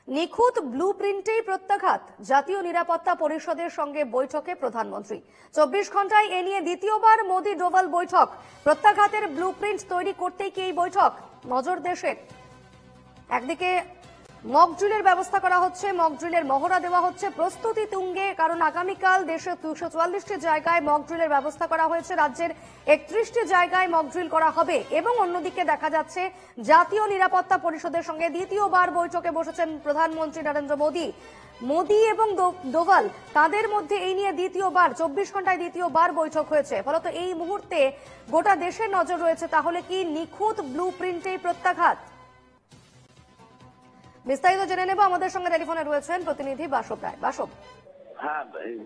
নিখুঁত ব্লুপ্রিন্টেই প্রত্যাঘাত, জাতীয় নিরাপত্তা পরিষদের সঙ্গে বৈঠকে প্রধানমন্ত্রী। 24 ঘন্টায় এ নিয়ে দ্বিতীয়বার মোদি ডোভাল বৈঠক। প্রত্যাঘাতের ব্লুপ্রিন্ট তৈরি করতেই কি এই বৈঠক? নজর দেশের। একদিকে মক ড্রিলের ব্যবস্থা করা হচ্ছে, মক ড্রিলের মহড়া দেওয়া হচ্ছে, প্রস্তুতি তুঙ্গে, কারণ আগামীকাল দেশে 244টি জায়গায় মক ড্রিলের ব্যবস্থা করা হয়েছে। রাজ্যের 31টি জায়গায় মক ড্রিল করা হবে। এবং অন্যদিকে দেখা যাচ্ছে জাতীয় নিরাপত্তা পরিষদের সঙ্গে দ্বিতীয়বার বৈঠকে বসেছেন প্রধানমন্ত্রী নরেন্দ্র মোদী। মোদী এবং ডোভাল তাদের মধ্যে এই নিয়ে দ্বিতীয়বার 24 ঘন্টায় দ্বিতীয়বার বৈঠক হয়েছে। ফলত এই মুহূর্তে গোটা দেশের নজর রয়েছে, তাহলে কি নিখুঁত ব্লুপ্রিন্টেই প্রত্যাঘাত? বিস্তারিত জেনে নেব। আমাদের সঙ্গে টেলিফোনে রয়েছেন প্রতিনিধি বাসব রায়। বাসব। হ্যাঁ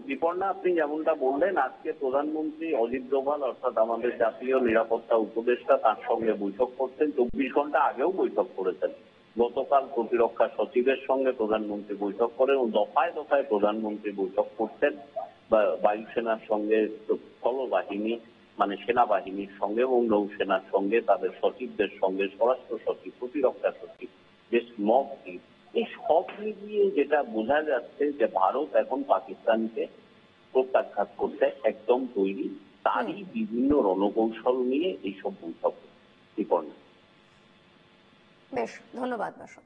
বিপর্ণা, আপনি যেমনটা বললেন, আজকে প্রধানমন্ত্রী অজিত ডোভাল অর্থাৎ আমাদের জাতীয় নিরাপত্তা উপদেষ্টা তার সঙ্গে বৈঠক করছেন। 24 ঘন্টা আগেও বৈঠক করেছেন। গতকাল প্রতিরক্ষা সচিবের সঙ্গে প্রধানমন্ত্রী বৈঠক করেন এবং দফায় দফায় প্রধানমন্ত্রী বৈঠক করছেন বায়ুসেনার সঙ্গে, স্থলবাহিনী মানে সেনাবাহিনীর সঙ্গে এবং নৌসেনার সঙ্গে, তাদের সচিবদের সঙ্গে, স্বরাষ্ট্র সচিব, প্রতিরক্ষা সচিব, যে মক ড্রিল, এই সব মিলিয়ে যেটা বোঝা যাচ্ছে যে ভারত এখন পাকিস্তানকে প্রত্যাঘাত করতে একদম তৈরি। তারই বিভিন্ন রণকৌশল নিয়ে এইসব বৈঠক। বেশ, ধন্যবাদ বাসব।